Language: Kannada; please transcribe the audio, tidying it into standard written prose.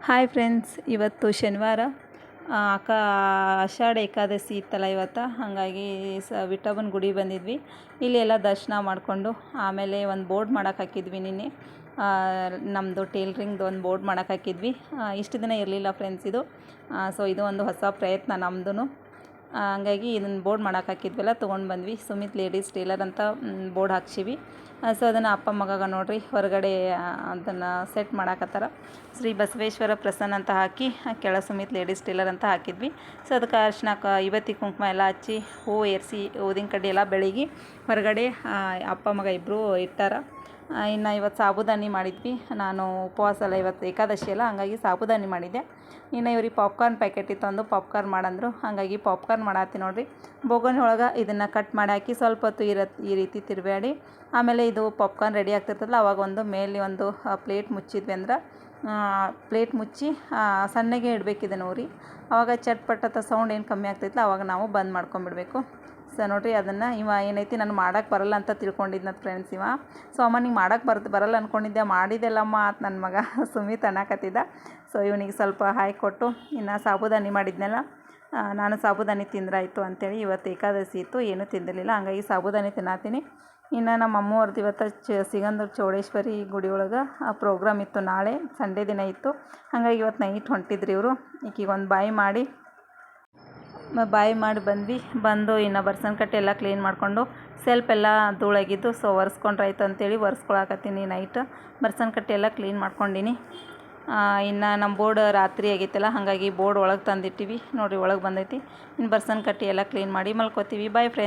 ಹಾಯ್ ಫ್ರೆಂಡ್ಸ್, ಇವತ್ತು ಶನಿವಾರ ಅಕ್ಕ ಆಷಾಢ ಏಕಾದಶಿ ಇತ್ತಲ್ಲ ಇವತ್ತು. ಹಾಗಾಗಿ ವಿಠೋಬನ ಗುಡಿ ಬಂದಿದ್ವಿ. ಇಲ್ಲಿ ಎಲ್ಲ ದರ್ಶನ ಮಾಡಿಕೊಂಡು ಆಮೇಲೆ ಒಂದು ಬೋರ್ಡ್ ಮಾಡೋಕೆ ಹಾಕಿದ್ವಿ. ನಿನ್ನೆ ನಮ್ಮದು ಟೇಲ್ರಿಂಗ್ದು ಒಂದು ಬೋರ್ಡ್ ಮಾಡೋಕೆ ಹಾಕಿದ್ವಿ. ಇಷ್ಟು ದಿನ ಇರಲಿಲ್ಲ ಫ್ರೆಂಡ್ಸ್ ಇದು. ಸೊ ಇದು ಒಂದು ಹೊಸ ಪ್ರಯತ್ನ ನಮ್ಮದು. ಹಂಗಾಗಿ ಇದನ್ನು ಬೋರ್ಡ್ ಮಾಡೋಕೆ ಹಾಕಿದ್ವಲ್ಲ, ತೊಗೊಂಡು ಬಂದ್ವಿ. ಸುಮಿತ್ ಲೇಡೀಸ್ ಟೇಲರ್ ಅಂತ ಬೋರ್ಡ್ ಹಾಕ್ಸಿವಿ. ಸೊ ಅದನ್ನು ಅಪ್ಪ ಮಗಗ ನೋಡ್ರಿ ಹೊರಗಡೆ ಅದನ್ನು ಸೆಟ್ ಮಾಡಾಕತ್ತಾರ. ಶ್ರೀ ಬಸವೇಶ್ವರ ಪ್ರಸನ್ನ ಅಂತ ಹಾಕಿ ಕೆಳ ಸುಮಿತ್ ಲೇಡೀಸ್ ಟೇಲರ್ ಅಂತ ಹಾಕಿದ್ವಿ. ಸೊ ಅದಕ್ಕೆ ಅರ್ಶಿನ ಇವತ್ತಿ ಕುಂಕುಮ ಎಲ್ಲ ಹಚ್ಚಿ ಹೂವು ಏರಿಸಿ ಊದಿನ ಕಡ್ಡಿ ಎಲ್ಲ ಬೆಳಗಿ ಹೊರಗಡೆ ಅಪ್ಪ ಮಗ ಇಬ್ಬರು ಇಟ್ಟಾರ. ಇನ್ನು ಇವತ್ತು ಸಾಬುದಾನಿ ಮಾಡಿದ್ವಿ. ನಾನು ಉಪವಾಸ ಅಲ್ಲ, ಇವತ್ತು ಏಕಾದಶಿ ಅಲ್ಲ, ಹಾಗಾಗಿ ಸಾಬುದಾನಿ ಮಾಡಿದ್ದೆ. ಇನ್ನು ಇವ್ರಿಗೆ ಪಾಪ್ಕಾರ್ನ್ ಪ್ಯಾಕೆಟ್ ಇತ್ತು, ಒಂದು ಪಾಪ್ಕಾರ್ನ್ ಮಾಡಂದರು. ಹಾಗಾಗಿ ಪಾಪ್ಕಾರ್ನ್ ಮಾಡತ್ತಿ ನೋಡಿರಿ. ಬೋಗೋನಿ ಒಳಗೆ ಇದನ್ನು ಕಟ್ ಮಾಡಿ ಹಾಕಿ ಸ್ವಲ್ಪ ಹೊತ್ತು ಈ ರೀತಿ ತಿರುಗಾಡಿ ಆಮೇಲೆ ಇದು ಪಾಪ್ಕಾರ್ನ್ ರೆಡಿ ಆಗ್ತಿರ್ತದಲ್ಲ, ಅವಾಗ ಒಂದು ಮೇಲೆ ಒಂದು ಪ್ಲೇಟ್ ಮುಚ್ಚಿದ್ವಿ ಅಂದ್ರೆ ಪ್ಲೇಟ್ ಮುಚ್ಚಿ ಸಣ್ಣಗೆ ಇಡಬೇಕಿದೆ ನೋಡ್ರಿ. ಆವಾಗ ಚಟ್ಪಟ್ಟತ್ತ ಸೌಂಡ್ ಏನು ಕಮ್ಮಿ ಆಗ್ತೈತಲ್ಲ ಅವಾಗ ನಾವು ಬಂದ್ ಮಾಡ್ಕೊಂಬಿಡ್ಬೇಕು. ಸೊ ನೋಡಿರಿ, ಅದನ್ನು ಇವ ಏನೈತಿ ನಾನು ಮಾಡೋಕ್ಕೆ ಬರಲ್ಲ ಅಂತ ತಿಳ್ಕೊಂಡಿದ್ನ ಫ್ರೆಂಡ್ಸ್. ಸೊ ಅಮ್ಮ ನಿಂಗೆ ಮಾಡೋಕ್ಕೆ ಬರಲ್ಲ ಅಂದ್ಕೊಂಡಿದ್ದೆ, ಮಾಡಿದೆಲ್ಲಮ್ಮ ಅಂತ ನನ್ನ ಮಗ ಸುಮಿತ್ ಅನ್ನಕತ್ತಿದ್ದ. ಸೊ ಇವನಿಗೆ ಸ್ವಲ್ಪ ಹಾಕಿ ಕೊಟ್ಟು ಇನ್ನು ಸಾಬುದಾನಿ ಮಾಡಿದ್ನಲ್ಲ, ನಾನು ಸಾಬುದಾನಿ ತಿಂದ್ರಾಯ್ತು ಅಂಥೇಳಿ ಇವತ್ತು ಏಕಾದಶಿ ಇತ್ತು, ಏನೂ ತಿಂದಿರಲಿಲ್ಲ. ಹಂಗಾಗಿ ಸಾಬುದಾನಿ ತಿನ್ನತ್ತೀನಿ. ಇನ್ನು ನಮ್ಮ ಅಮ್ಮವ್ರದ್ದು ಇವತ್ತು ಸಿಗಂದೂರು ಚೌಡೇಶ್ವರಿ ಗುಡಿ ಒಳಗೆ ಪ್ರೋಗ್ರಾಮ್ ಇತ್ತು. ನಾಳೆ ಸಂಡೇ ದಿನ ಇತ್ತು. ಹಾಗಾಗಿ ಇವತ್ತು ನೈಟ್ ಹೊಂಟಿದ್ರಿ ಇವರು. ಈಕಿಗೆ ಒಂದು ಬಾಯಿ ಮಾಡಿ ಬಂದ್ವಿ. ಬಂದು ಇನ್ನು ಬರ್ಸನ್ ಕಟ್ಟೆ ಎಲ್ಲ ಕ್ಲೀನ್ ಮಾಡಿಕೊಂಡು ಸೆಲ್ಫ್ ಎಲ್ಲ ಧೂಳಾಗಿದ್ದು, ಸೊ ಒರೆಸ್ಕೊಂಡ್ರಾಯ್ತು ಅಂತೇಳಿ ಒರೆಸ್ಕೊಳಕತ್ತೀನಿ. ನೈಟ್ ಬರ್ಸನ್ ಕಟ್ಟೆ ಎಲ್ಲ ಕ್ಲೀನ್ ಮಾಡ್ಕೊಂಡಿನಿ. ಇನ್ನು ನಮ್ಮ ಬೋರ್ಡ್ ರಾತ್ರಿ ಆಗೈತಲ್ಲ, ಹಾಗಾಗಿ ಬೋರ್ಡ್ ಒಳಗೆ ತಂದಿಟ್ಟಿವಿ ನೋಡಿರಿ, ಒಳಗೆ ಬಂದೈತಿ. ಇನ್ನು ಬರ್ಸನ್ ಕಟ್ಟೆ ಎಲ್ಲ ಕ್ಲೀನ್ ಮಾಡಿ ಮಲ್ಕೋತೀವಿ. Bye friends.